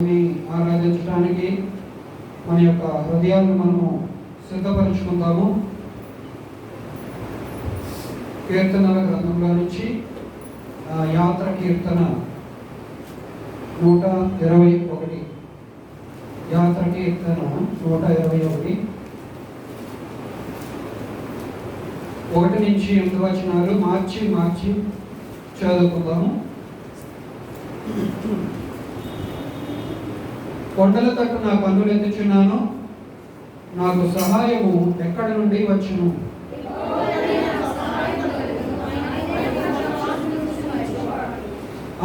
ఆరాధించడానికి మన యొక్క హృదయాలను మనము సిద్ధపరచుకుందాము. కీర్తనల గ్రంథంలో నుంచి యాత్ర కీర్తన 121, యాత్ర కీర్తన 121, 1 నుంచి 8 వచనాలు మార్చి చదువుకుందాము. కొండల తట్టు నా కన్నులు ఎత్తుచున్నాను, నాకు సహాయము ఎక్కడి నుండి వచ్చును?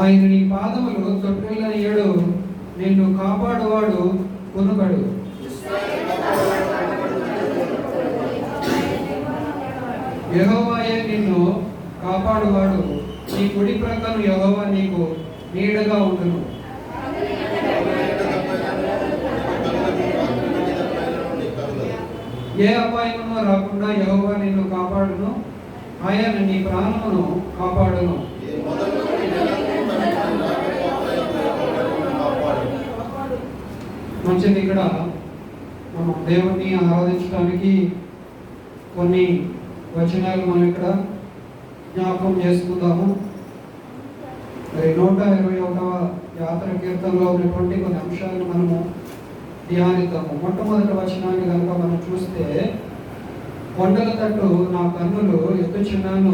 ఆయన నీ పాదములు తొట్టిల్లని ఏడు, నిన్ను కాపాడువాడు కొనుగడు. యెహోవాయే నిన్ను కాపాడువాడు, నీ కుడి ప్రక్కను యెహోవా నీకు నీడగా ఉండును. ఏ అపాయమును రాకుండా యెహోవా నిన్ను కాపాడును, ఆయన నీ ప్రాణమును కాపాడును. మంచిది. ఇక్కడ మనం దేవుణ్ణి ఆరాధించడానికి కొన్ని వచనాలు మనం ఇక్కడ జ్ఞాపకం చేసుకుందాము. మరి 121వ యాత్ర కీర్తనలో ఉన్నటువంటి కొన్ని అంశాలను మనము ధ్యానిద్దాము. మొట్టమొదటి వచనాన్ని కనుక మనం చూస్తే, కొండల తట్టు నా కన్నులు ఎత్తుచున్నాను,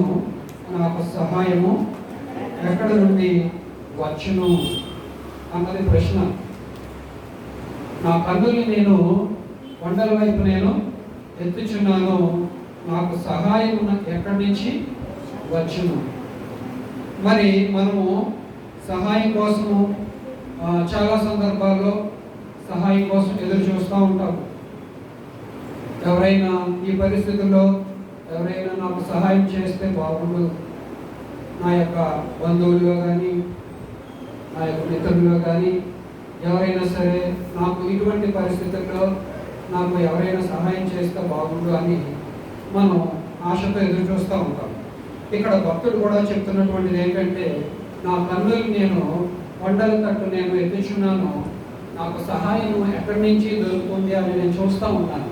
నాకు సహాయము ఎక్కడ నుండి వచ్చును అన్నది ప్రశ్న. నా కన్నుల్ని నేను కొండల వైపు నేను ఎత్తుచున్నాను, నాకు సహాయం ఎక్కడి నుంచి వచ్చును. మరి మనము సహాయం కోసము చాలా సందర్భాల్లో సహాయం కోసం ఎదురు చూస్తూ ఉంటాము. ఎవరైనా ఈ పరిస్థితుల్లో ఎవరైనా నాకు సహాయం చేస్తే బాగుండు, నా యొక్క బంధువుల్లో కానీ నా యొక్క మిత్రుల్లో కానీ ఎవరైనా సరే నాకు ఇటువంటి పరిస్థితుల్లో నాకు ఎవరైనా సహాయం చేస్తే బాగుండు అని మనం ఆశతో ఎదురు చూస్తూ ఉంటాం. ఇక్కడ భక్తుడు కూడా చెప్తున్నటువంటిది ఏంటంటే, నా కన్నులు నేను కొండల తట్టు నేను ఎత్తుచున్నాను, నాకు సహాయం ఎక్కడి నుంచి దొరుకుతుంది అని నేను చూస్తూ ఉంటాను.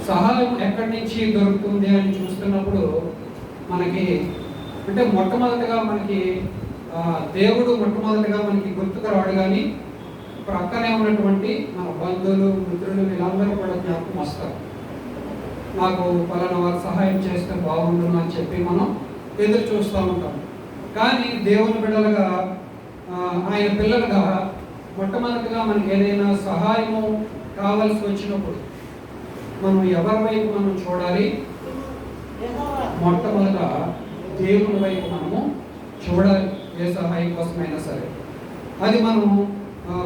సహాయం ఎక్కడి నుంచి దొరుకుతుంది అని చూస్తున్నప్పుడు మనకి అంటే మొట్టమొదటిగా మనకి దేవుడు మొట్టమొదటిగా మనకి గుర్తుకు రాడు, కానీ ప్రక్కనే ఉన్నటువంటి మన బంధువులు మిత్రులు వీళ్ళందరూ కూడా జ్ఞాపకం వస్తారు. నాకు పలానా వారు సహాయం చేస్తే బాగుండును అని చెప్పి మనం ఎదురు చూస్తూ ఉంటాం. కానీ దేవుని బిడ్డలుగా ఆయన పిల్లలుగా మొట్టమొదటిగా మనకి ఏదైనా సహాయము కావాల్సి వచ్చినప్పుడు మనం ఎవరి వైపు మనం చూడాలి? మొట్టమొదట దేవుని వైపు మనము చూడాలి, ఏ సహాయం కోసమైనా సరే. అది మనము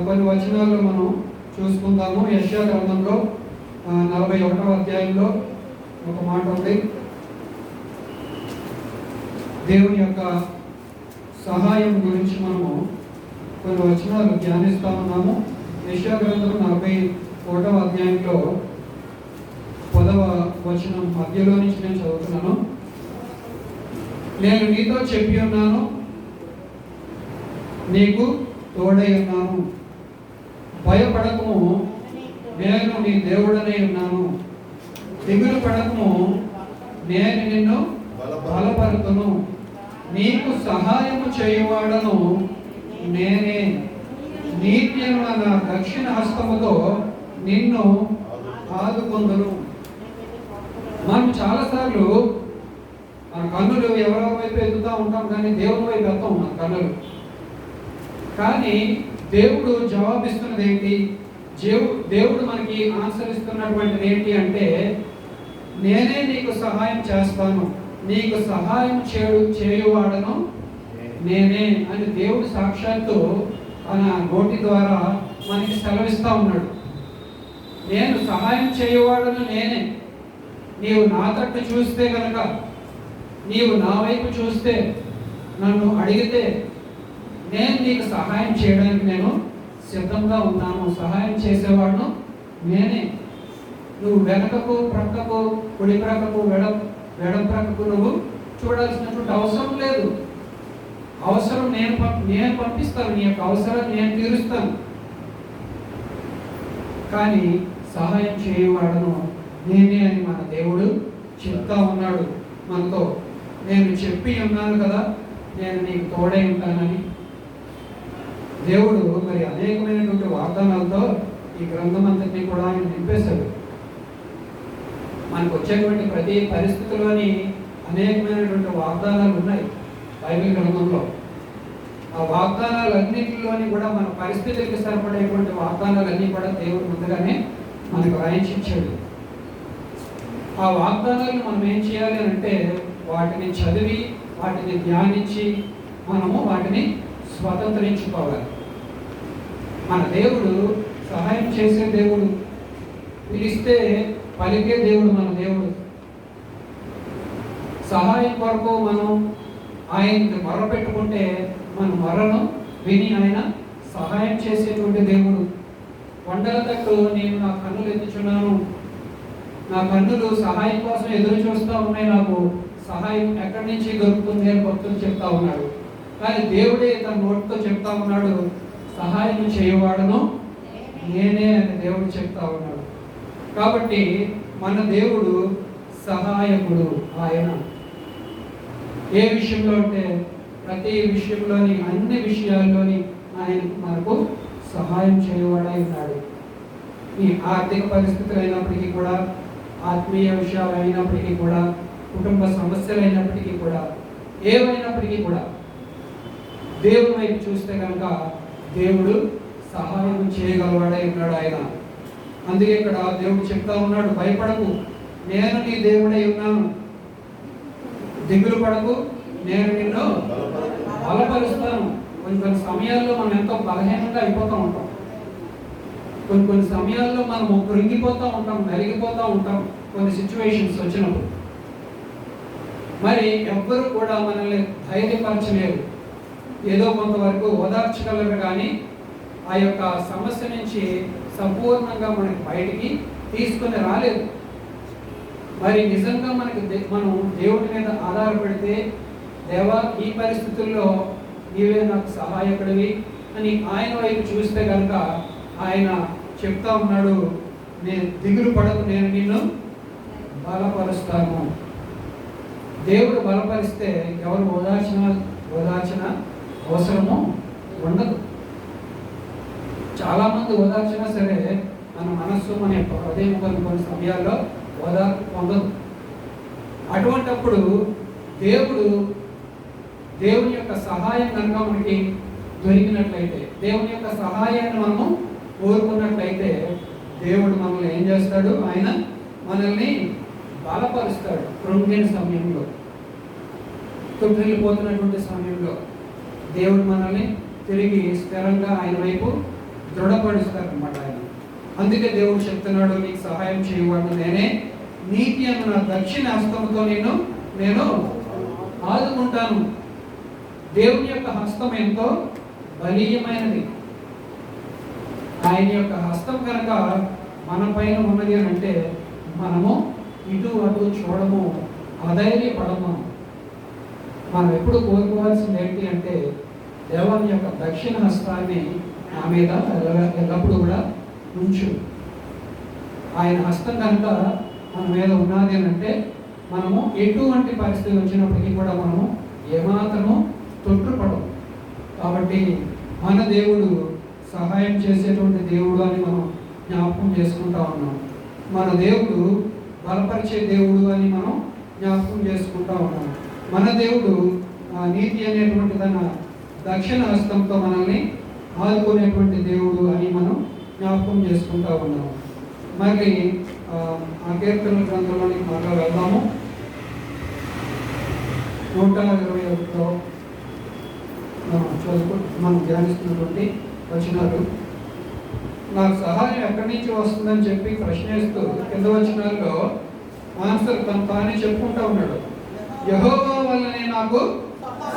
కొన్ని వచనాల్లో మనం చూసుకుందాము. యెషయా గ్రంథంలో 41వ అధ్యాయంలో ఒక మాట ఉంది. దేవుని యొక్క సహాయం గురించి మనము కొన్ని వచనాలు ధ్యానిస్తూ ఉన్నాము. యెషయా గ్రంథం 41వ అధ్యాయంలో 10వ వచనం మధ్యలో నుంచి నేను చదువుతున్నాను. నేను నీతో చెప్పి ఉన్నాను, నీకు తోడై ఉన్నాను, భయపడకము, నేను నీ దేవుడనై ఉన్నాను, దిగులు పడకము, నేను నిన్ను బలపరుతును, నీకు సహాయము చేయువాడను నేనే, నీతియైన నా దక్షిణ హస్తముతో నిన్ను ఆదుకొందును. మనం చాలాసార్లు మన కన్నులు ఎవరో వైపు ఎత్తుతూ ఉంటాం, కానీ దేవుని వైపు వెళ్తాం మన కన్నులు. కానీ దేవుడు జవాబిస్తున్నది ఏంటి? దేవుడు మనకి ఆన్సర్ ఇస్తున్నటువంటిది ఏంటి అంటే, నేనే నీకు సహాయం చేస్తాను, నీకు సహాయం చేయువాడను నేనే అని దేవుడు సాక్షాత్తు తన నోటి ద్వారా మనకి సెలవిస్తూ ఉన్నాడు. నేను సహాయం చేయువాడను నేనే. నీవు నా తట్టు చూస్తే కనుక, నీవు నా వైపు చూస్తే, నన్ను అడిగితే నేను నీకు సహాయం చేయడానికి నేను సిద్ధంగా ఉన్నాను. సహాయం చేసేవాడును నేనే. నువ్వు వెనకకు ప్రక్కకు కుడి ప్రక్కకు ఎడం ప్రక్కకు నువ్వు చూడాల్సినటువంటి అవసరం లేదు. అవసరం నేను పంపిస్తాను, నీ యొక్క అవసరాన్ని నేను తీరుస్తాను, కానీ సహాయం చేయవాడను నేనే అని మన దేవుడు చెప్తా ఉన్నాడు మనతో. నేను చెప్పి ఉన్నాను కదా, నేను నీకు తోడై ఉంటానని. దేవుడు మరి అనేకమైనటువంటి వాగ్దానాలతో ఈ గ్రంథం అంతటినీ కూడా ఆయన నింపేశాడు. మనకు వచ్చేటువంటి ప్రతి పరిస్థితిలోని అనేకమైనటువంటి వాగ్దానాలు ఉన్నాయి బైబిల్ గ్రంథంలో. ఆ వాగ్దానాలన్నింటిలోని కూడా మన పరిస్థితులకి సరిపడేటువంటి వాగ్దానాలన్నీ కూడా దేవుడు ముందుగానే మనకు రాయించాడు. ఆ వాగ్దానాలను మనం ఏం చేయాలి అంటే వాటిని చదివి వాటిని ధ్యానించి మనము వాటిని స్వతంత్రించుకోవాలి. మన దేవుడు సహాయం చేసే దేవుడు, పిలిస్తే పలికే దేవుడు మన దేవుడు. సహాయం కొరకు మనం ఆయనకి మొరపెట్టుకుంటే మన మొరను విని ఆయన సహాయం చేసేటువంటి దేవుడు. కొండల తట్టు నేను నా కన్నులు ఎత్తుచున్నాను, నా కన్నులు సహాయం కోసం ఎదురు చూస్తూ ఉన్నాయి, నాకు సహాయం ఎక్కడి నుంచి దొరుకుతుంది అని భక్తులు చెప్తా ఉన్నాడు. కానీ దేవుడే తన నోటితో చెప్తా ఉన్నాడు, సహాయం చేయవాడను నేనే అని దేవుడు చెప్తా ఉన్నాడు. కాబట్టి మన దేవుడు సహాయకుడు. ఆయన ఏ విషయంలో అంటే ప్రతి విషయంలోని, అన్ని విషయాల్లోని ఆయన మనకు సహాయం చేయవాడై ఉన్నాడు. ఈ ఆర్థిక పరిస్థితులు అయినప్పటికీ కూడా, ఆత్మీయ విషయాలు అయినప్పటికీ కూడా, కుటుంబ సమస్యలు అయినప్పటికీ కూడా, ఏమైనప్పటికీ కూడా దేవుని వైపు చూస్తే కనుక దేవుడు సహాయం చేయగలవాడై ఉన్నాడు ఆయన. అందుకే ఇక్కడ దేవుడు చెప్తా ఉన్నాడు, భయపడకు, నేను నీ దేవుడై ఉన్నాను, దిగులు పడకు, నేను నిన్ను బలపరుస్తాను. కొన్ని సమయాల్లో మనం ఎంతో బలహీనంగా అయిపోతూ ఉంటాం. కొన్ని సమయాల్లో మనం కృంగిపోతూ ఉంటాం, నలిగిపోతూ ఉంటాం కొన్ని సిచ్యువేషన్స్ వచ్చినప్పుడు. మరి ఎవ్వరు కూడా మనల్ని ధైర్యపరచలేరు. ఏదో కొంతవరకు ఓదార్చగలరు, కానీ ఆ యొక్క సమస్య నుంచి సంపూర్ణంగా మనకి బయటికి తీసుకొని రాలేదు. మరి నిజంగా మనం దేవుడి మీద ఆధారపడితే, దేవా ఈ పరిస్థితుల్లో నీవే నాకు సహాయకుడివి అని ఆయన వైపు చూస్తే కనుక ఆయన చెప్తా ఉన్నాడు, నేను దిగులు పడకు, నేను నిన్ను బలపరుస్తాను. దేవుడు బలపరిస్తే ఎవరు ఓదార్చిన అవసరము ఉండదు. చాలామంది ఓదార్చినా సరే మన మనస్సు, మన యొక్క హృదయం కొన్ని సమయాల్లో ఓదార్పు పొందదు. అటువంటప్పుడు దేవుని యొక్క సహాయం కనుక మనకి దొరికినట్లయితే, దేవుని యొక్క సహాయాన్ని మనము కోరుకున్నట్లయితే, దేవుడు మనల్ని ఏం చేస్తాడు? ఆయన మనల్ని బలపరుస్తాడు. కృంగిన సమయంలో, తొట్టిల్లిపోతున్నటువంటి సమయంలో దేవుడు మనల్ని తిరిగి స్థిరంగా ఆయన వైపు దృఢపరుస్తాడు అన్నమాట ఆయన. అందుకే దేవుడు చెప్తున్నాడు, నీకు సహాయం చేయవాడు నేనే, నీతి అన్న నా దక్షిణ హస్తంతో నేను ఆదుకుంటాను. దేవుని యొక్క హస్తం ఎంతో బలీయమైనది. ఆయన యొక్క హస్తం కనుక మన పైన ఉన్నది అని అంటే మనము ఇటు అటు చూడము, అధైర్యపడము. మనం ఎప్పుడు కోరుకోవాల్సింది ఏంటి అంటే దేవుని యొక్క దక్షిణ హస్తాన్ని నా మీద ఎల్లప్పుడూ కూడా ఉంచు. ఆయన హస్తం కనుక మన మీద ఉన్నది అని అంటే మనము ఎటువంటి పరిస్థితి వచ్చినప్పటికీ కూడా మనము ఏమాత్రము తొట్టుపడము. కాబట్టి మన దేవుడు సహాయం చేసేటువంటి దేవుడు అని మనం జ్ఞాపకం చేసుకుంటా ఉన్నాం. మన దేవుడు బలపరిచే దేవుడు అని మనం జ్ఞాపకం చేసుకుంటా ఉన్నాం. మన దేవుడు నీతి అనేటువంటి తన దక్షిణ హస్తంతో మనల్ని ఆదుకునేటువంటి దేవుడు అని మనం జ్ఞాపకం చేసుకుంటా ఉన్నాం. మరి ఆ కీర్తనల గ్రంథంలోనికి మరలా వెళ్దాము. 121లో మనం ధ్యానిస్తున్నటువంటి వచనాలు. నాకు సహాయం ఎక్కడి నుంచి వస్తుందని చెప్పి ప్రశ్నిస్తూ కింద వచనాల్లో ఆన్సర్ తానే చెప్పుకుంటా ఉన్నాడు. యెహోవా వల్లనే నాకు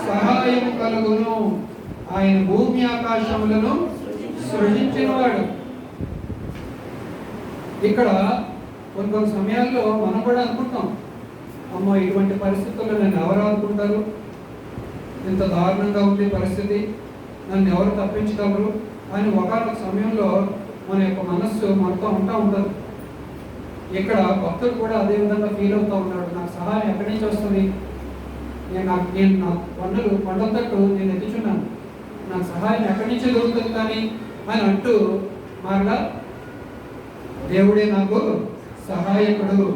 సహాయం కలుగును, ఆయన భూమి ఆకాశములను సృజించినవాడు. ఇక్కడ కొన్ని సమయాల్లో మనం కూడా అనుకుంటాం, అమ్మో ఇటువంటి పరిస్థితుల్లో నన్ను ఎవరు ఆదుకుంటారు, ఇంత దారుణంగా ఉంది పరిస్థితి, నన్ను ఎవరు తప్పించగలరు అని ఒకనొక సమయంలో మన యొక్క మనస్సు మనతో ఉంటుంది. ఇక్కడ భక్తుడు కూడా అదే విధంగా ఫీల్ అవుతూ ఉన్నాడు. నాకు సహాయం ఎక్కడి నుంచి వస్తుంది? నేను నా కొండతట్టు నేను ఎత్తుచున్నాను, నాకు సహాయం ఎక్కడి నుంచి దొరుకుతుంది కానీ అని అంటూ మరలా దేవుడే నాకు సహాయకుడు,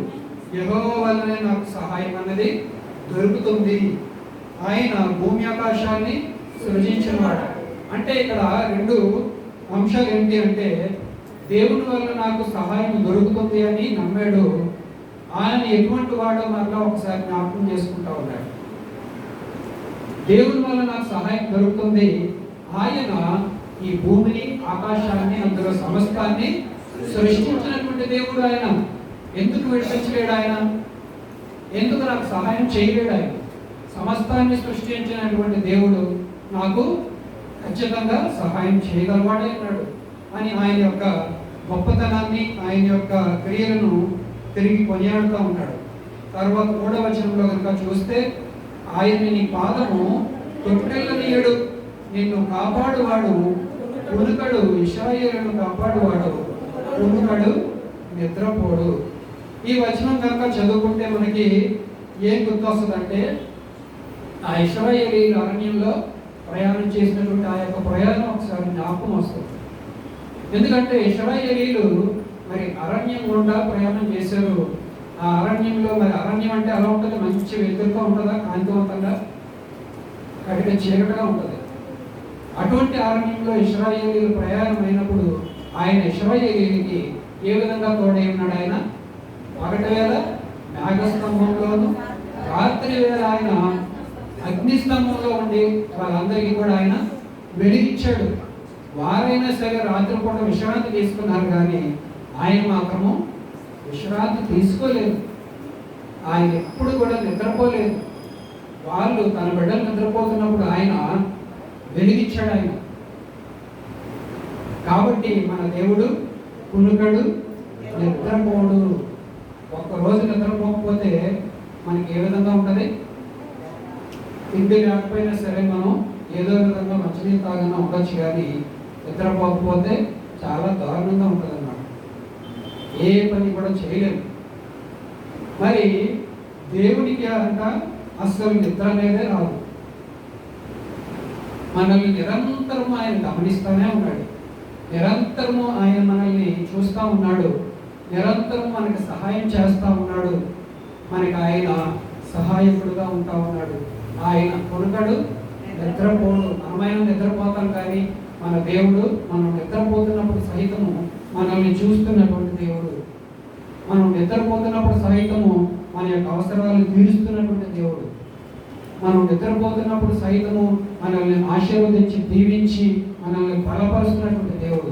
యెహోవా వల్లనే నాకు సహాయం అన్నది దొరుకుతుంది. ఆయన భూమి ఆకాశాన్ని సృజించినవాడు. అంటే ఇక్కడ రెండు అంశాలు ఏంటి అంటే, దేవుని వల్ల నాకు సహాయం దొరుకుతుంది అని నమ్మాడు. ఆయన ఎటువంటి వాడో మరలా ఒకసారి జ్ఞాపకం చేసుకుంటా ఉన్నాడు. దేవుని వల్ల నాకు సహాయం దొరుకుతుంది. ఆయన ఈ భూమిని ఆకాశాన్ని అందులో సమస్తాన్ని సృష్టించినటువంటి దేవుడు. ఆయన ఎందుకు విడిపించలేడు? ఆయన ఎందుకు నాకు సహాయం చేయలేడు? ఆయన సమస్తాన్ని సృష్టించినటువంటి దేవుడు నాకు ఖచ్చితంగా సహాయం చేయగలవాడే అన్నాడు అని ఆయన యొక్క గొప్పతనాన్ని, ఆయన యొక్క క్రియలను తిరిగి కొనియాడుతూ ఉంటాడు. తర్వాత 3వ వచనంలో కనుక చూస్తే, ఆయన నీ పాదము తొట్టెల్లనీయడు, నిన్ను కాపాడువాడు పునుకడు, ఇశ్రాయేలును కాపాడువాడు పునుకడు, నిద్రపోడు. ఈ వచనం కనుక చదువుకుంటే మనకి ఏం గుర్తొస్తుందంటే, ఆ ఇశ్రాయేలీయుల అరణ్యంలో ప్రయాణం చేసినటువంటి ఆ యొక్క ప్రయాణం ఒకసారి జ్ఞాపకం వస్తుంది. ఎందుకంటే ఇశ్రాయేలీయులు మరి అరణ్యం గుండా ప్రయాణం చేశారు. ఆ అరణ్యంలో మరి అరణ్యం అంటే అలా ఉంటుంది, మంచి వెలుగుగా ఉంటుందా, కాంతివంతంగా, కటిక చీకటిగా ఉంటుంది. అటువంటి అరణ్యంలో ఇశ్రాయేలీయులు ప్రయాణం అయినప్పుడు ఆయన ఇశ్రాయేలీయులకి ఏ విధంగా తోడై ఉన్నాడు? ఆయన పగటి వేళ మేఘస్తంభంలోను, రాత్రి వేళ ఆయన అగ్నిస్తంభంలో ఉండి వాళ్ళందరికీ కూడా ఆయన వెలిగించాడు. వారైనా సరే రాత్రిపూట విశ్రాంతి తీసుకున్నారు, కానీ ఆయన మాత్రము విశ్రాంతి తీసుకోలేదు. ఆయన ఎప్పుడు కూడా నిద్రపోలేదు. వాళ్ళు తన బిడ్డలు నిద్రపోతున్నప్పుడు ఆయన వెలిగించాడు. ఆయన కాబట్టి మన దేవుడు కునుకడు, నిద్రపోడు. ఒక్కరోజు నిద్రపోకపోతే మనకి ఏ విధంగా ఉంటుంది? తిండి లేకపోయినా సరే మనం ఏదో విధంగా మంచినీళ్ళు తాగన్నా ఉండొచ్చు, కానీ నిద్రపోకపోతే చాలా దారుణంగా ఉంటుంది అన్నమాట. ఏ పని కూడా చేయలేము. మరి దేవునికి అంట అస్సలు నిద్ర అనేదే రాదు. మనల్ని నిరంతరము ఆయన గమనిస్తూనే ఉన్నాడు. నిరంతరము ఆయన మనల్ని చూస్తూ ఉన్నాడు. నిరంతరం మనకి సహాయం చేస్తూ ఉన్నాడు. మనకి ఆయన సహాయకుడుగా ఉంటా ఉన్నాడు. ఆయన కొనుకడు, నిద్రపోడు. మనమైన నిద్రపోతాం, కానీ మన దేవుడు మనం నిద్రపోతున్నప్పుడు సహితము మనల్ని చూస్తున్నటువంటి దేవుడు. మనం నిద్రపోతున్నప్పుడు సహితము మన యొక్క అవసరాలను తీరుస్తున్నటువంటి దేవుడు. మనం నిద్రపోతున్నప్పుడు సహితము మనల్ని ఆశీర్వదించి దీవించి మనల్ని బలపరుస్తున్నటువంటి దేవుడు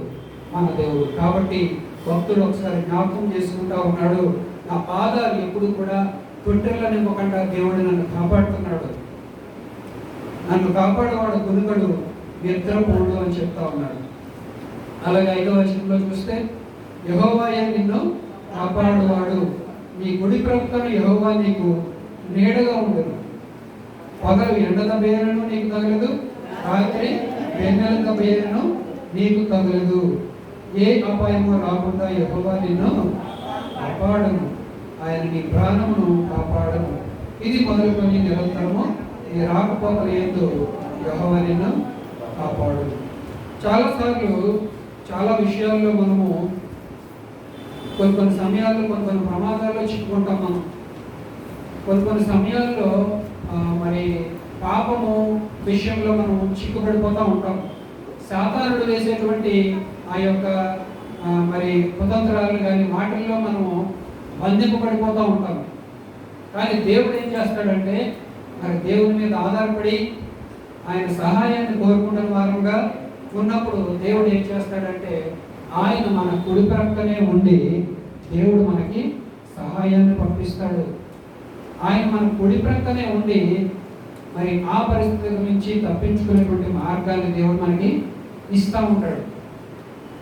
మన దేవుడు. కాబట్టి భక్తుడు ఒకసారి జ్ఞాపకం చేసుకుంటా ఉన్నాడు, నా పాదాలు ఎప్పుడు కూడా తొట్టెల్లో నింపకుండా దేవుడు నన్ను కాపాడుతున్నాడు, నన్ను కాపాడేవాడు కునుకడు, నిద్రపోడు అని చెప్తా ఉన్నాడు. అలాగే 5వ వచనంలో చూస్తే, యెహోవాయే నిన్ను కాపాడువాడు, నీ కుడి ప్రక్కన యెహోవా నీకు నీడగా ఉండదు. పగలు ఎండల బేరను నీకు తగలదు, రాత్రి వెన్నెల బేరను నీకు తగలదు. ఏ అపాయము రాకుండా యెహోవా నిన్ను కాపాడను, ఆయన నీ ప్రాణమును కాపాడను. ఇది మొదలుకొని నిరంతరము నీ రాకపోకలు ఏందో యెహోవా నిన్ను కాపాడు. చాలాసార్లు చాలా విషయాల్లో మనము కొన్ని సమయాల్లో కొన్ని ప్రమాదాల్లో చిక్కుకుంటాం. మనం కొన్ని సమయాల్లో మరి పాపము విషయంలో మనం చిక్కుపడిపోతూ ఉంటాం. సాతానుడు వేసేటువంటి ఆ యొక్క మరి కుతంత్రాలు కానీ మాటల్లో మనము బంధింపబడిపోతూ ఉంటాం. కానీ దేవుడు ఏం చేస్తాడంటే, మరి దేవుని మీద ఆధారపడి ఆయన సహాయాన్ని కోరుకున్న వారంగా ఉన్నప్పుడు దేవుడు ఏం చేస్తాడంటే, ఆయన మన కుడి ప్రక్కనే ఉండి దేవుడు మనకి సహాయాన్ని పంపిస్తాడు. ఆయన మన కుడి ప్రక్కనే ఉండి మరి ఆ పరిస్థితుల నుంచి తప్పించుకునేటువంటి మార్గాన్ని దేవుడు మనకి ఇస్తూ ఉంటాడు.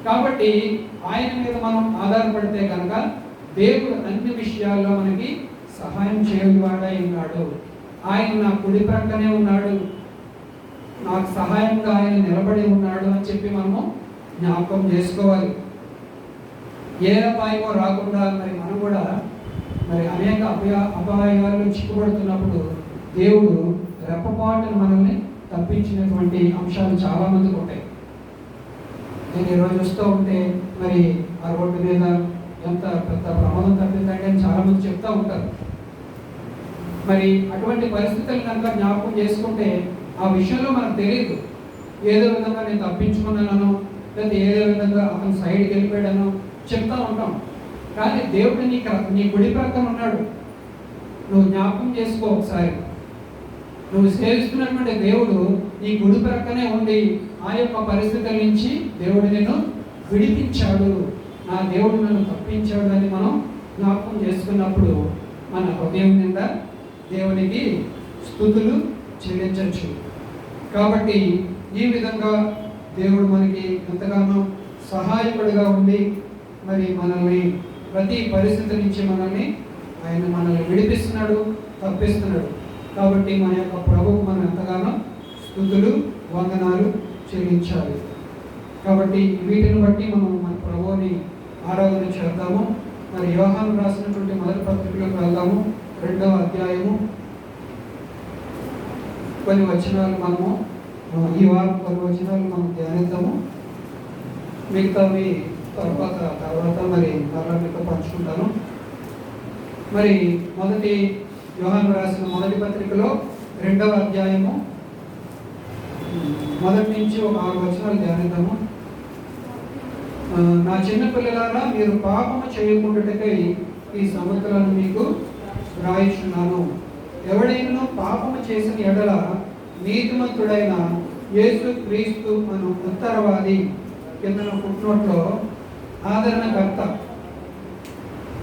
కాబట్టి ఆయన మీద మనం ఆధారపడితే కనుక దేవుడు అన్ని విషయాల్లో మనకి సహాయం చేయవాడై ఉన్నాడు. ఆయన నా కుడి ప్రక్కనే ఉన్నాడు, నాకు సహాయంగా ఆయన నిలబడి ఉన్నాడు అని చెప్పి మనము జ్ఞాపకం చేసుకోవాలి. ఏ అపాయమో రాకుండా మరి మనం కూడా మరి అనేక అపాయాలు చిక్కుపడుతున్నప్పుడు దేవుడు రెప్పపాటును మనల్ని తప్పించినటువంటి అంశాలు చాలా మందికి ఉంటాయి. నేను ఈరోజు చూస్తూ ఉంటే మరి ఆ రోడ్డు మీద ఎంత పెద్ద ప్రమాదం తప్పిందంటే అని చాలా మంది చెప్తూ ఉంటారు. మరి అటువంటి పరిస్థితులు కనుక జ్ఞాపకం చేసుకుంటే ఆ విషయంలో మనకు తెలియదు. ఏదో విధంగా నేను తప్పించుకున్నాను, లేదా ఏదో విధంగా అతను సైడ్కి వెళ్ళిపోయాడనో చెప్తూ ఉంటాం. కానీ దేవుడు నీ గుడి ప్రక్కన ఉన్నాడు. నువ్వు జ్ఞాపకం చేసుకో ఒకసారి. నువ్వు సేవిస్తున్నటువంటి దేవుడు నీ గుడి ప్రక్కనే ఉండి ఆ యొక్క పరిస్థితుల నుంచి దేవుడు నిన్ను విడిపించాడు, నా దేవుడు నన్ను తప్పించాడు అని మనం జ్ఞాపకం చేసుకున్నప్పుడు మన హృదయం నిండా దేవునికి స్తుతులు చెల్లించవచ్చు. కాబట్టి ఈ విధంగా దేవుడు మనకి ఎంతగానో సహాయకుడిగా ఉండి మరి మనల్ని ప్రతి పరిస్థితి నుంచి మనల్ని విడిపిస్తున్నాడు, తప్పిస్తున్నాడు. కాబట్టి మన యొక్క ప్రభువు మనం ఎంతగానో స్తుతులు వందనాలు చెల్లించాలి. కాబట్టి వీటిని బట్టి మనం మన ప్రభువుని ఆరాధన చేద్దాము. మరి యోహాను రాసినటువంటి మొదటి పత్రికలోకి వెళ్దాము. 2వ అధ్యాయము కొన్ని వచనాలు మనము ఈ వారం కొన్ని వచనాలు మనం ధ్యానిద్దాము. మిగతావి తర్వాత మరి మరలా మీతో పంచుకుంటాను. మరి మొదటి యోహాను రాసిన మొదటి పత్రికలో 2వ అధ్యాయము మొదటి నుంచి ఒక 6 వచనాలు ధ్యానిద్దాము. నా చిన్న పిల్లలారా, మీరు పాపము చేయకుండాటకై ఈ సంగతులను మీకు రాయిచున్నాను. ఎవడైనా పాపము చేసిన ఎడల నీతిమంతుడైన యేసు క్రీస్తు అను ఉత్తరవాది కింద ఫుట్నోట్లో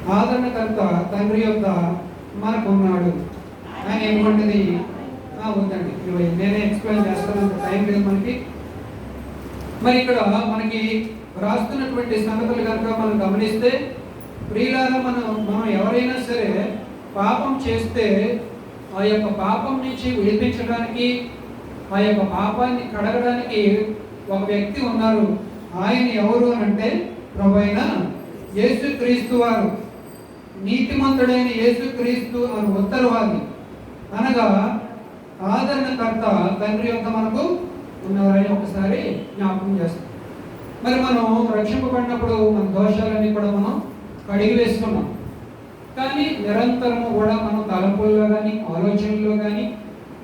ఆదరణకర్త తండ్రి యొక్క మనకున్నాడు. ఆయన ఏమంటది ఉందండి, నేనే ఎక్స్ప్లెయిన్ చేస్తాను, టైం లేదు మనకి. మరి ఇక్కడ మనకి రాస్తున్నటువంటి సంగతులు కనుక మనం గమనిస్తే, ప్రియులారా, మనం ఎవరైనా సరే పాపం చేస్తే ఆ యొక్క పాపం నుంచి విడిపించడానికి, ఆ యొక్క పాపాన్ని కడగడానికి ఒక వ్యక్తి ఉన్నారు. ఆయన ఎవరు అని అంటే ప్రభువైన యేసుక్రీస్తు వారు, నీతిమంతుడైన యేసుక్రీస్తు అని ఉత్తరవాది, అనగా ఆదరణకర్త తండ్రి యొక్క మనకు ఉన్నారని ఒకసారి జ్ఞాపకం చేస్తాం. మరి మనం రక్షింపబడినప్పుడు మన దోషాలన్నీ కూడా మనం కడిగి వేసుకున్నాం. కానీ నిరంతరము కూడా మనం తలంపుల్లో కానీ ఆలోచనల్లో కానీ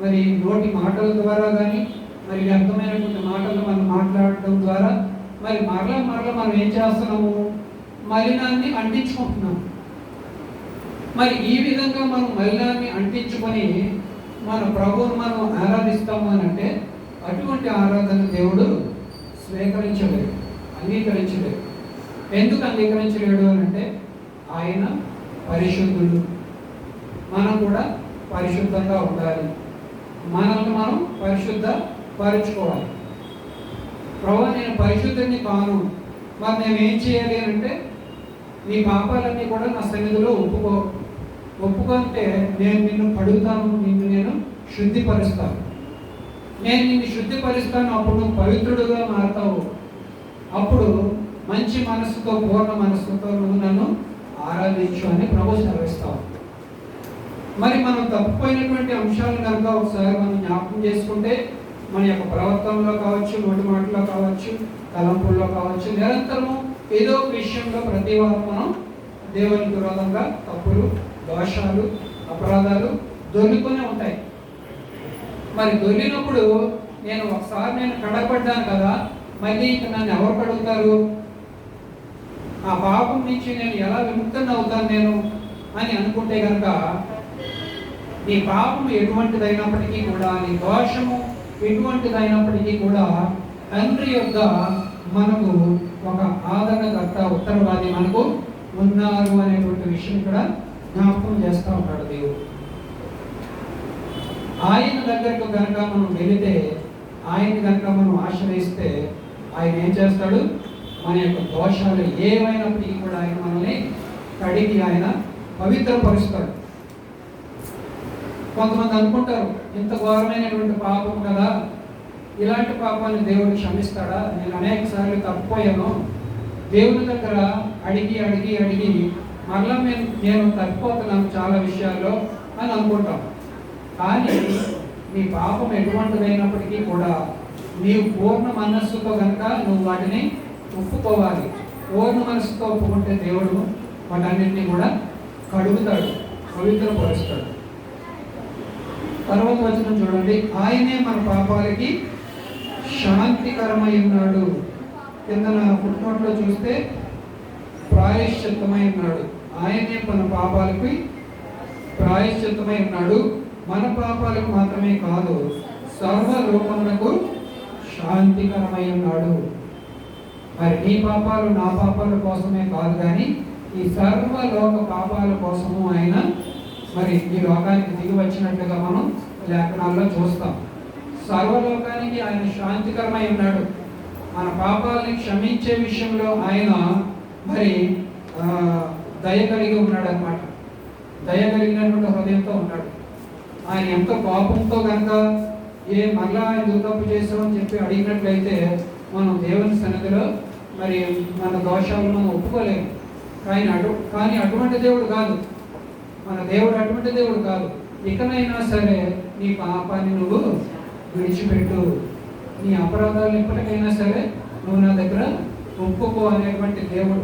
మరి నోటి మాటల ద్వారా కానీ మరి వ్యర్థమైనటువంటి మాటలు మనం మాట్లాడటం ద్వారా మరి మరలా మనం ఏం చేస్తున్నాము, మలినాన్ని అంటించుకుంటున్నాం. మరి ఈ విధంగా మనం మలినాన్ని అంటించుకొని మన ప్రభువును మనం ఆరాధిస్తాము అని అంటే అటువంటి ఆరాధన దేవుడు స్వీకరించలేదు, అంగీకరించలేదు. ఎందుకు అంగీకరించలేడు అని అంటే ఆయన పరిశుద్ధుడు, మనం కూడా పరిశుద్ధంగా ఉండాలి, మనల్ని మనం పరిశుద్ధ పరుచుకోవాలి. ప్రభు, నేను పరిశుద్ధుని కాను, మరి నేను ఏం చేయాలి అని అంటే నీ పాపాలన్నీ కూడా నా సన్నిధిలో ఒప్పుకుంటే నేను నిన్ను కడుగుతాను, నిన్ను నేను శుద్ధిపరుస్తాను, నేను నిన్ను శుద్ధిపరుస్తాను. అప్పుడు నువ్వు పవిత్రుడుగా మారుతావు. అప్పుడు మంచి మనస్సుతో, పూర్ణ మనస్సుతో నువ్వు నన్ను ఆరాధించు అని ప్రభు సెలవిస్తావు. మరి మనం తప్పిపోయినటువంటి అంశాలు కనుక ఒకసారి మనం జ్ఞాపకం చేసుకుంటే మన యొక్క ప్రవర్తనలో కావచ్చు, నోటి మాటలో కావచ్చు, తలంపుల్లో కావచ్చు, నిరంతరము ఏదో ఒక విషయంలో ప్రతి వారం మనం దేవునికి విరోధంగా తప్పులు, దోషాలు, అపరాధాలు దొర్లుతూనే ఉంటాయి. మరి దొర్లినప్పుడు ఒకసారి నేను కడగబడ్డాను కదా, మళ్ళీ నన్ను ఎవరు కడుగుతారు, ఆ పాపం నుంచి నేను ఎలా విముక్తుని అవుతాను నేను అని అనుకుంటే కనుక నీ పాపం ఎటువంటిదైనప్పటికీ కూడా, నీ దోషము ఎటువంటిదైనప్పటికీ కూడా తండ్రి యొక్క మనకు ఒక ఆదరణకర్త, ఉత్తరవాది మనకు ఉన్నారు అనేటువంటి విషయం ఇక్కడ జ్ఞాపకం చేస్తూ ఉంటాడు దేవుడు. ఆయన దగ్గరకు కనుక మనం వెళితే, ఆయన కనుక మనం ఆశ్రయిస్తే ఆయన ఏం చేస్తాడు, మన యొక్క దోషాలు ఏమైనప్పటికీ కూడా ఆయన మనల్ని కడిగి ఆయన పవిత్రపరుస్తాడు. కొంతమంది అనుకుంటారు, ఇంత ఘోరమైనటువంటి పాపం కదా, ఇలాంటి పాపాన్ని దేవుడు క్షమిస్తాడా? నేను అనేక సార్లు తప్పిపోయాను, దేవుని దగ్గర అడిగి అడిగి అడిగి మరలా నేను తప్పిపోతున్నాను చాలా విషయాల్లో అని అనుకుంటాం. కానీ నీ పాపం ఎటువంటిదైనప్పటికీ కూడా నీవు పూర్ణ మనస్సుతో కనుక నువ్వు వాటిని ఒప్పుకోవాలి. పూర్ణ మనస్సుతో ఒప్పుకుంటే దేవుడు వాటన్నింటినీ కూడా కడుగుతాడు, పవిత్రపరుస్తాడు. తర్వాత వచనం చూడండి, ఆయనే మన పాపాలకి శాంతికరమై ఉన్నాడు. కింద ఫుట్ నోట్లో చూస్తే ప్రాయశ్చిత్తమై ఉన్నాడు. ఆయనే మన పాపాలకి ప్రాయశ్చిత్తమై ఉన్నాడు. మన పాపాలకు మాత్రమే కాదు, సర్వలోకమునకు శాంతికరమై ఉన్నాడు. మరి నీ పాపాలు నా పాపాల కోసమే కాదు, కానీ ఈ సర్వలోక పాపాల కోసము ఆయన మరి ఈ లోకానికి దిగి వచ్చినట్లుగా మనం లేఖనాల్లో చూస్తాం. సర్వలోకానికి ఆయన శాంతికరమై ఉన్నాడు. మన పాపాలని క్షమించే విషయంలో ఆయన మరి దయ కలిగి ఉన్నాడు అనమాట. దయ కలిగినటువంటి హృదయంతో ఉన్నాడు. ఆయన ఎంతో కోపంతో కనుక మళ్ళా ఎందుకు తప్పు చేసామని చెప్పి అడిగినట్లయితే మనం దేవుని సన్నిధిలో మరి మన దోషాలు మనం ఒప్పుకోలేము. కానీ అటువంటి దేవుడు కాదు, మన దేవుడు అటువంటి దేవుడు కాదు. ఇకనైనా సరే నీ పాపాన్ని నువ్వు విడిచిపెట్టు, నీ అపరాధాలు ఎప్పటికైనా సరే నువ్వు నా దగ్గర ఒప్పుకో అనేటువంటి దేవుడు.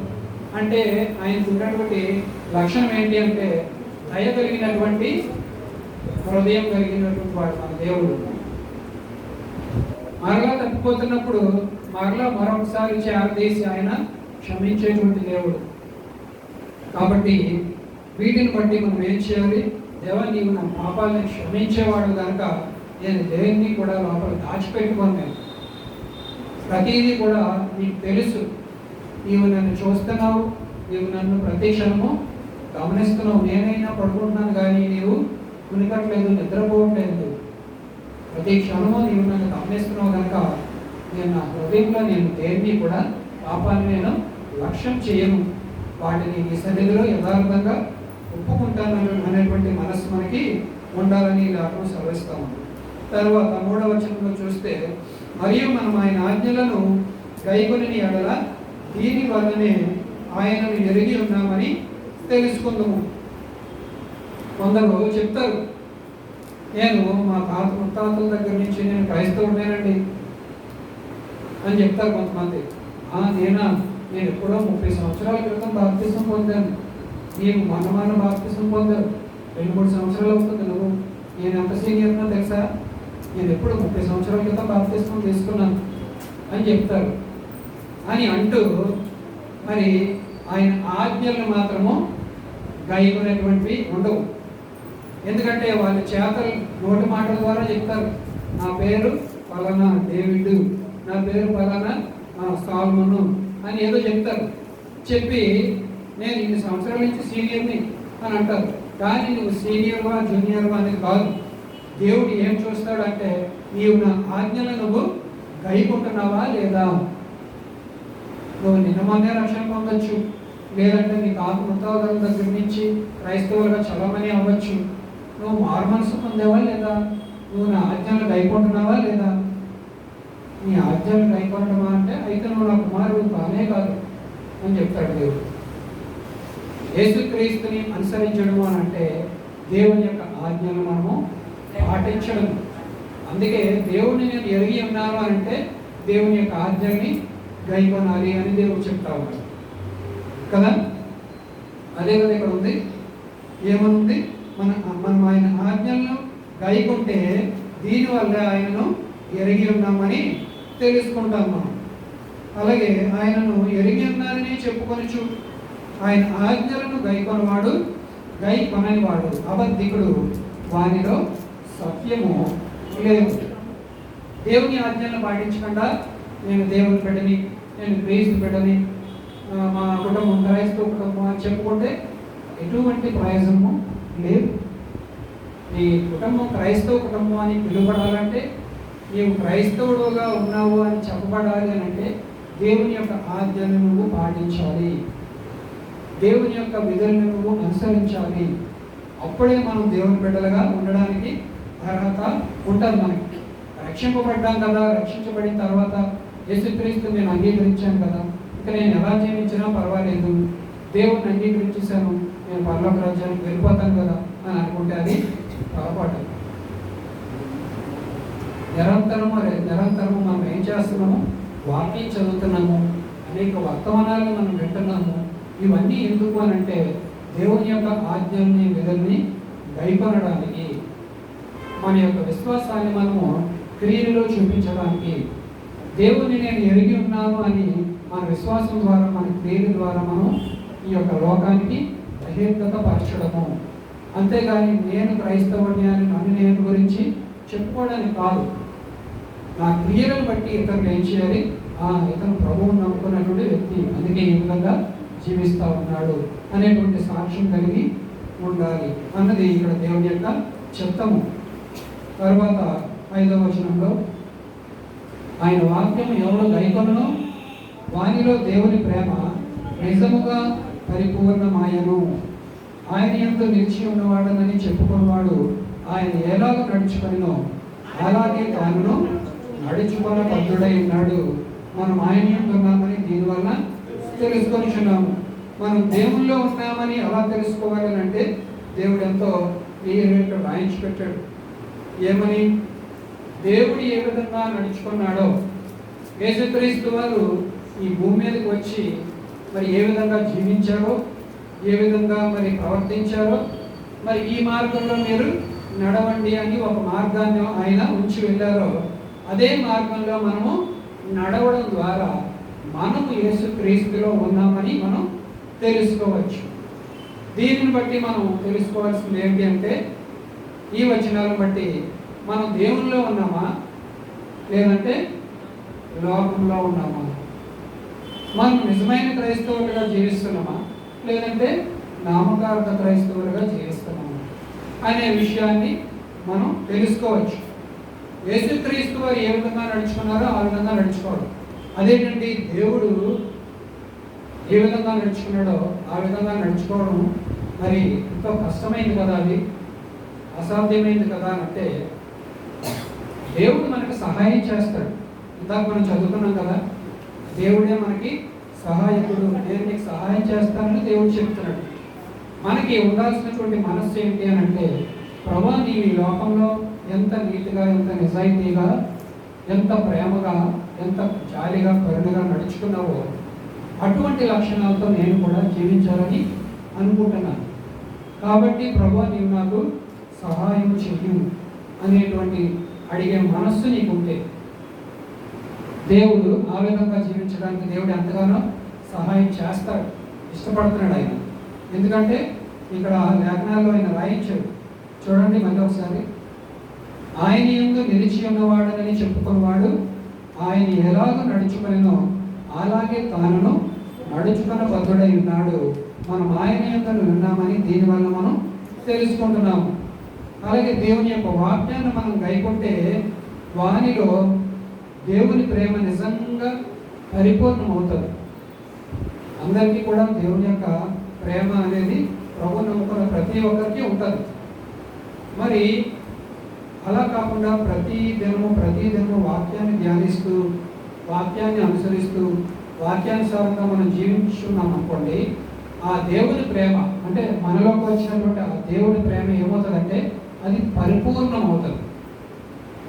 అంటే ఆయనకు ఉన్నటువంటి లక్షణం ఏంటి అంటే దయ కలిగినటువంటి హృదయం కలిగినటువంటి వాడు మన దేవుడు. మరలా తప్పిపోతున్నప్పుడు మరలా మరొకసారి చేరదీసి ఆయన క్షమించేటువంటి దేవుడు. కాబట్టి వీటిని బట్టి మనం ఏం చేయాలి? దేవా, నీవు నా పాపాలను క్షమించేవాడు కనుక నేను దేన్ని కూడా లోపల దాచిపెట్టుకోను. నేను ప్రతిదీ కూడా నీకు తెలుసు. నీవు నన్ను చూస్తున్నావు, నీవు నన్ను ప్రతి క్షణము గమనిస్తున్నావు. నేనైనా పడుకుంటున్నాను కానీ నీవు ఉనికట్లేదు, నిద్రపోవట్లేదు. ప్రతి క్షణము నీవు నన్ను గమనిస్తున్నావు కనుక నేను నా హృదయంలో నేను దేన్ని కూడా పాపాన్ని నేను లక్ష్యం చేయను. వాటిని నీ సన్నిధిలో యథార్థంగా ఒప్పుకుంటాను అనేటువంటి మనస్సు మనకి ఉండాలని లేఖనం సెలవిస్తాము. తర్వాత 3వ వచనంలో చూస్తే, మరియు మనం ఆయన ఆజ్ఞలను గైకొని ఎడల దీని వల్లనే ఆయనను ఎరిగి ఉన్నామని తెలుసుకుందాము. కొందరు చెప్తారు, నేను మా ముత్తాతల దగ్గర నుంచి నేను క్రైస్తవుడేనండి అని చెప్తారు కొంతమంది. నేను ఎప్పుడో 30 సంవత్సరాల క్రితం బాప్తిసం పొందాను. నీవు మన బాప్తిసం పొందారు, 2-3 సంవత్సరాలు అవుతుంది. నేను ఎంత సీనియర్నో తెలుసా? నేను ఎప్పుడు 30 సంవత్సరాల క్రితం బాప్తిసం తీసుకున్నాను అని చెప్తారు. అని అంటూ మరి ఆయన ఆజ్ఞలను మాత్రము గైకొనేటువంటివి ఉండవు. ఎందుకంటే వాళ్ళ చేతలు నోటి మాటల ద్వారా చెప్తారు, నా పేరు పలానా డేవిడ్, నా పేరు పలానా సాల్మను అని ఏదో చెప్తారు. చెప్పి నేను ఇన్ని సంవత్సరాల నుంచి సీనియర్ని అని అంటారు. కానీ నువ్వు సీనియర్వా జూనియర్వా అనేది కాదు. దేవుడు ఏం చూస్తాడంటే నీవు నా ఆజ్ఞలను నువ్వు గైకుంటున్నావా లేదా. నువ్వు నిన్న మొన్నే రక్షణ పొందొచ్చు, లేదంటే నీ తాత ముత్తాతల దగ్గర నుంచి క్రైస్తవులుగా చలమని అవ్వచ్చు. నువ్వు మారు మనసు పొందేవా లేదా? నువ్వు నా ఆజ్ఞలు గైకుంటున్నావా లేదా? నీ ఆజ్ఞలు గైకొనడమా అంటే అయితే నువ్వు నా కుమారుడు కానే కాదు అని చెప్తాడు దేవుడు. యేసుక్రీస్తుని అనుసరించడం అని అంటే దేవుని యొక్క ఆజ్ఞలు మనము పాటించడం. అందుకే దేవుడిని నేను ఎరిగి ఉన్నాను అంటే దేవుని యొక్క ఆజ్ఞల్ని గైకొనాలి అని దేవుడు చెప్తా ఉన్నాడు కదా. అదే కదా ఇక్కడ ఉంది, ఏమనుంది? మనం ఆయన ఆజ్ఞలను గైకుంటే దీనివల్ల ఆయనను ఎరిగి ఉన్నామని తెలుసుకుంటాం మనం. అలాగే ఆయనను ఎరిగి ఉన్నారని చెప్పుకొనొచ్చు. ఆయన ఆజ్ఞలను గైకొనవాడు గైకొననివాడు అబద్ధికుడు, వానిలో సత్యము లేదు. దేవుని ఆజ్ఞలను పాటించకుండా నేను దేవుని బిడ్డని, నేను క్రీస్తు బిడ్డని, మా కుటుంబం క్రైస్తవ కుటుంబం అని చెప్పుకుంటే ఎటువంటి ప్రయోజనము లేదు. నీ కుటుంబం క్రైస్తవ కుటుంబం అని పిలువబడాలంటే, నీవు క్రైస్తవుడుగా ఉన్నావు అని చెప్పబడాలి అని అంటే దేవుని యొక్క ఆజ్ఞలను నువ్వు పాటించాలి, దేవుని యొక్క విధులను నువ్వు అనుసరించాలి. అప్పుడే మనం దేవుని బిడ్డలుగా ఉండడానికి అర్హత ఉంటుంది. మనకి రక్షింపబడ్డాం కదా, రక్షించబడిన తర్వాత యేసుక్రీస్తు నేను అంగీకరించాను కదా, ఇక నేను ఎలా జీవించినా పర్వాలేదు, దేవుడిని అంగీకరించేశాను, నేను పరలోక రాజ్యానికి వెళ్ళిపోతాను కదా అని అనుకుంటే అది పొరపాటు. నిరంతరము మనం ఏం చేస్తున్నాము? వాక్యం చదువుతున్నాము, అనేక వర్తమానాలను మనం వింటున్నాము. ఇవన్నీ ఎందుకు అని అంటే దేవుని యొక్క ఆజ్ఞల్ని విధుల్ని గైకొనడానికి, మన యొక్క విశ్వాసాన్ని మనము క్రియలో చూపించడానికి, దేవుని నేను ఎరిగి ఉన్నాను అని మన విశ్వాసం ద్వారా, మన క్రియల ద్వారా మనం ఈ యొక్క లోకానికి బహిర్గత పరచడము. అంతేగాని నేను క్రైస్తవుని అని నన్ను నేను గురించి చెప్పుకోవడానికి కాదు. నా క్రియలను బట్టి ఇతరులు ఏం చేయాలి? ఇతను ప్రభువుని నమ్ముకున్నటువంటి వ్యక్తి, అందుకే ఈ విధంగా జీవిస్తూ ఉన్నాడు అనేటువంటి సాక్ష్యం కలిగి ఉండాలి అన్నది ఇక్కడ దేవుని యొక్క చిత్తము. తర్వాత 5వ వచనంలో, ఆయన వాక్యము ఎవరు గైకొనునో వానిలో దేవుని ప్రేమ నిజముగా పరిపూర్ణమాయను. ఆయన యందు నిలిచి ఉన్నవాడనని చెప్పుకున్నవాడు ఆయన ఎలాగ నడుచుకొనినో అలాగే తానును నడుచుకొన బద్ధుడై ఉన్నాడు. మనం ఆయన యందు ఉన్నామని దీనివల్ల తెలుసుకొనిచున్నాము. మనం దేవుల్లో ఉన్నామని ఎలా తెలుసుకోవాలి అంటే దేవుడు ఎంతో క్లియర్గా రాయించి పెట్టాడు. ఏమని? దేవుడు ఏ విధంగా నడుచుకున్నాడో, యేసుక్రీస్తు వారు ఈ భూమి మీదకి వచ్చి మరి ఏ విధంగా జీవించారో, ఏ విధంగా మరి ప్రవర్తించారో, మరి ఈ మార్గంలో మీరు నడవండి అని ఒక మార్గాన్ని ఆయన ఉంచి వెళ్ళారో, అదే మార్గంలో మనము నడవడం ద్వారా మనము యేసుక్రీస్తులో ఉన్నామని మనం తెలుసుకోవచ్చు. దీనిని బట్టి మనం తెలుసుకోవాల్సింది ఏంటి అంటే, ఈ వచనాలను బట్టి మనం దేవునిలో ఉన్నామా లేదంటే లోకంలో ఉన్నామా? మనం నిజమైన క్రైస్తవులుగా జీవిస్తున్నామా లేదంటే నామకార్థ క్రైస్తవులుగా జీవిస్తున్నామా అనే విషయాన్ని మనం తెలుసుకోవచ్చు. యేసుక్రీస్తు వారు ఏ విధంగా నడుచుకున్నారో ఆ విధంగా నడుచుకోవడం. అదేంటండి, దేవుడు ఏ విధంగా నడుచుకున్నాడో ఆ విధంగా నడుచుకోవడం మరి ఎంతో కష్టమైంది కదా, అది అసాధ్యమైంది కదా అంటే, దేవుడు మనకు సహాయం చేస్తాడు. ఇందాక మనం చదువుకున్నాం కదా, దేవుడే మనకి సహాయకుడు, నేను నీకు సహాయం చేస్తానని దేవుడు చెప్తున్నాడు. మనకి ఉండాల్సినటువంటి మనస్సు ఏంటి అని అంటే, ప్రభువా నీవు ఈ లోకంలో ఎంత నీతిగా, ఎంత నిజాయితీగా, ఎంత ప్రేమగా, ఎంత జాలిగా, కరుణగా నడుచుకున్నావో అటువంటి లక్షణాలతో నేను కూడా జీవించాలని అనుకుంటున్నాను. కాబట్టి ప్రభువా నీవు నాకు సహాయం చెయ్యు అనేటువంటి అడిగే మనస్సు నీకుంటే దేవుడు ఆ విధంగా జీవించడానికి దేవుడు ఎంతగానో సహాయం చేస్తాడు, ఇష్టపడుతున్నాడు ఆయన. ఎందుకంటే ఇక్కడ లేఖనాల్లో ఆయన రాయించాడు. చూడండి మళ్ళీ ఒకసారి, ఆయన యందు నిలిచి ఉన్నవాడని చెప్పుకున్నవాడు ఆయన ఎలాగ నడుచుకునో అలాగే తానును నడుచుకున్న బద్ధుడై ఉన్నాడు. మనం ఆయన యందు ఉన్నామని దీనివల్ల మనం తెలుసుకుంటున్నాము. అలాగే దేవుని యొక్క వాక్యాన్ని మనం గైకొంటే వానిలో దేవుని ప్రేమ నిజంగా పరిపూర్ణం అవుతుంది. అందరికీ కూడా దేవుని యొక్క ప్రేమ అనేది ప్రభు నమ్ముకున్న ప్రతి ఒక్కరికి ఉంటుంది. మరి అలా కాకుండా ప్రతి దినము వాక్యాన్ని ధ్యానిస్తూ, వాక్యాన్ని అనుసరిస్తూ, వాక్యానుసారంగా మనం జీవించున్నాం అనుకోండి, ఆ దేవుని ప్రేమ అంటే మనలోకి వచ్చినటువంటి ఆ దేవుని ప్రేమ ఏమవుతుందంటే అది పరిపూర్ణం అవుతుంది.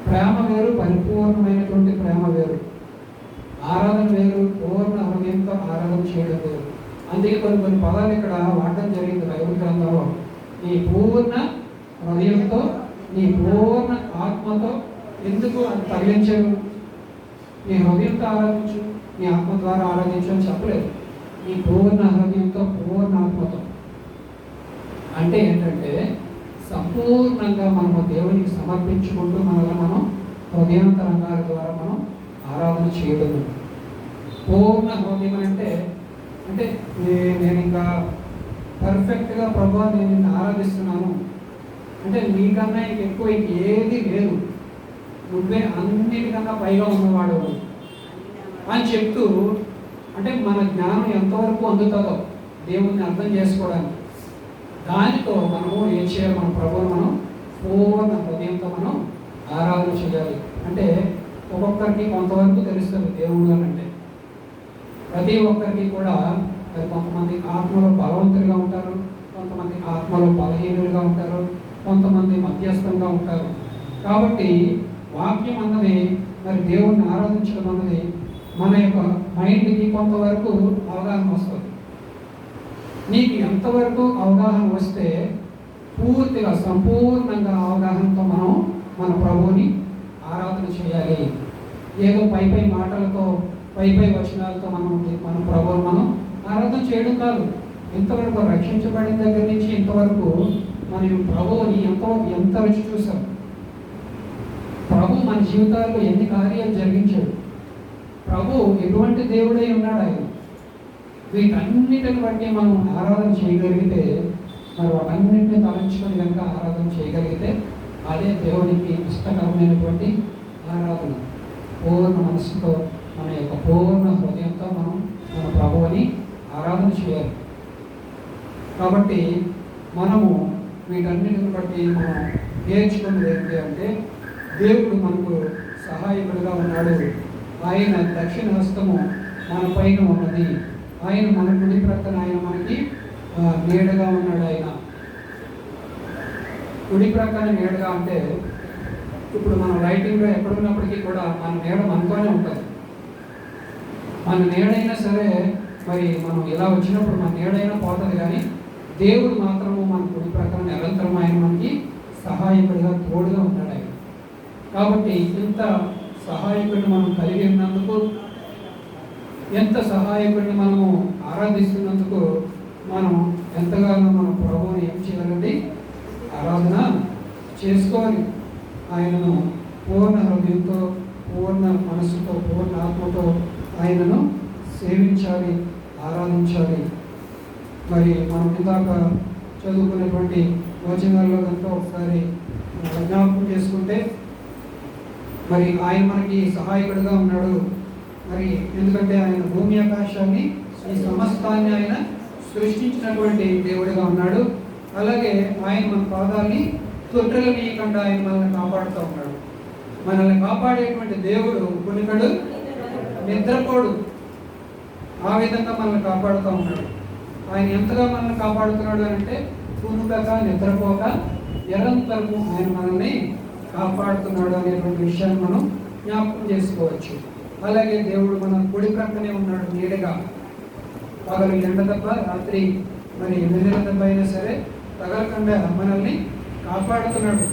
ప్రేమ వేరు, పరిపూర్ణమైనటువంటి ప్రేమ వేరు. ఆరాధన వేరు, పూర్ణ హృదయంతో ఆరాధన చేయడం వేరు. అందుకే కొన్ని పదాలు ఇక్కడ వాడడం జరిగింది బైబిల్ గ్రంథంలో. నీ పూర్ణ హృదయంతో, నీ పూర్ణ ఆత్మతో, ఎందుకు అది తగిలించారు? నీ హృదయంతో ఆరాధించు, నీ ఆత్మ ద్వారా ఆరాధించు అని చెప్పలేదు. నీ పూర్ణ హృదయంతో, పూర్ణ ఆత్మతో అంటే ఏంటంటే సంపూర్ణంగా మనము దేవునికి సమర్పించుకుంటూ మనల్ని మనం హృదయాంతరంగాల ద్వారా మనం ఆరాధన చేయడం. పూర్ణ హృదయం అంటే నేను ఇంకా పర్ఫెక్ట్గా ప్రభువా నేను నిన్ను ఆరాధిస్తున్నాను అంటే నీకన్నా ఇంకెక్కువ ఏది లేదు, నువ్వే అన్నిటికన్నా పైగా ఉన్నవాడు అని చెప్తూ, అంటే మన జ్ఞానం ఎంతవరకు అందుతుందో దేవుణ్ణి అర్థం చేసుకోవడానికి, దానితో మనము ఏం చేయాలి? మన ప్రభువును మనం పూర్ణ హృదయంతో మనం ఆరాధన చేయాలి. అంటే ఒక్కొక్కరికి కొంతవరకు తెలుస్తుంది దేవుడు అని అంటే. ప్రతి ఒక్కరికి కూడా కొంతమంది ఆత్మలో బలవంతులుగా ఉంటారు, కొంతమంది ఆత్మలో బలహీనులుగా ఉంటారు, కొంతమంది మధ్యస్థంగా ఉంటారు. కాబట్టి వాక్యం అన్నది మరి దేవుణ్ణి ఆరాధించడం అన్నది మన యొక్క మైండ్కి కొంతవరకు అవగాహన వస్తుంది. నీకు ఎంతవరకు అవగాహన వస్తే పూర్తిగా సంపూర్ణంగా అవగాహనతో మనం మన ప్రభువుని ఆరాధన చేయాలి. ఏదో పై మాటలతో పై వచనాలతో మన ప్రభువుని మనం ఆరాధన చేయడం కాదు. ఇంతవరకు రక్షించబడిన దగ్గర నుంచి ఇంతవరకు మనం ప్రభువుని ఎంత రుచి చూసాం. ప్రభు మన జీవితాల్లో ఎన్ని కార్యాలు జరిగించాడు, ప్రభు ఎటువంటి దేవుడై ఉన్నాడు ఆయన. వీటన్నిటిని బట్టి మనం ఆరాధన చేయగలిగితే, మరి వాటన్నింటినీ తలంచుకొని కనుక ఆరాధన చేయగలిగితే అదే దేవునికి ఇష్టకరమైనటువంటి ఆరాధన. పూర్ణ మనసుతో మన యొక్క పూర్ణ హృదయంతో మనం మన ప్రభువుని ఆరాధన చేయాలి. కాబట్టి మనము వీటన్నిటిని బట్టి మనం నేర్చుకున్నది ఏంటి అంటే, దేవుడు మనకు సహాయకుడిగా ఉన్నాడు. ఆయన దక్షిణ హస్తము మన పైన ఉన్నది. ఆయన మన కుడి ప్రక్కన ఆయన మనకి నీడగా ఉన్నాడు. ఆయన కుడి ప్రక్కన నీడగా అంటే ఇప్పుడు మనం రైటింగ్లో ఎక్కడున్నప్పటికీ కూడా మన నీడ మనతోనే ఉంటుంది. మన నీడైనా సరే మరి మనం ఇలా వచ్చినప్పుడు మన నీడైనా పోతుంది, కానీ దేవుడు మాత్రము మన కుడి ప్రక్కన నిరంతరం ఆయన మనకి సహాయకుడిగా తోడుగా ఉన్నాడు ఆయన. కాబట్టి ఇంత సహాయకుడిని మనం కలిగి ఉన్నందుకు, ఎంత సహాయకుడిని మనము ఆరాధిస్తున్నందుకు మనం ఎంతగానో మన ప్రభువుని ఏం చేయాలండి? ఆరాధన చేసుకోవాలి. ఆయనను పూర్ణ హృదయంతో, పూర్ణ మనసుతో, పూర్ణ ఆత్మతో ఆయనను సేవించాలి, ఆరాధించాలి. మరి మనం ఇందాక చదువుకున్నటువంటి వచనాల్లో కనుక ఒకసారి జ్ఞాపకం చేసుకుంటే, మరి ఆయన మనకి సహాయకుడిగా ఉన్నాడు. మరి ఎందుకంటే ఆయన భూమి ఆకాశాన్ని, ఈ సమస్తాన్ని ఆయన సృష్టించినటువంటి దేవుడిగా ఉన్నాడు. అలాగే ఆయన మన పాదాన్ని తొట్టెలు నీయకుండా ఆయన మనల్ని కాపాడుతూ ఉన్నాడు. మనల్ని కాపాడేటువంటి దేవుడు కునికడు, నిద్రపోడు. ఆ విధంగా మనల్ని కాపాడుతూ ఉన్నాడు. ఆయన ఎంతగా మనల్ని కాపాడుతున్నాడు అంటే, కునుకక నిద్రపోక నిరంతరము ఆయన మనల్ని కాపాడుతున్నాడు అనేటువంటి విషయాన్ని మనం జ్ఞాపకం చేసుకోవచ్చు. అలాగే దేవుడు మన కుడి ప్రక్కనే ఉన్నాడు నీడగా. పగలు ఎండ దెబ్బ, రాత్రి మరి వెన్నెల దెబ్బ అయినా సరే తగలకుండా మనల్ని కాపాడుతున్నాడు.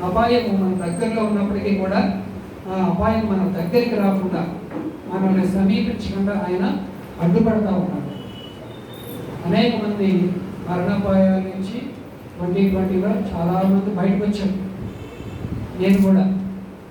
అపాయము మన దగ్గరలో ఉన్నప్పటికీ కూడా ఆ అపాయం మన దగ్గరికి రాకుండా, మనల్ని సమీపించకుండా ఆయన అడ్డుపడతా ఉన్నాడు. అనేక మంది మరణాపాయాల నుంచి 2020లో చాలామంది బయటకు వచ్చారు. నేను కూడా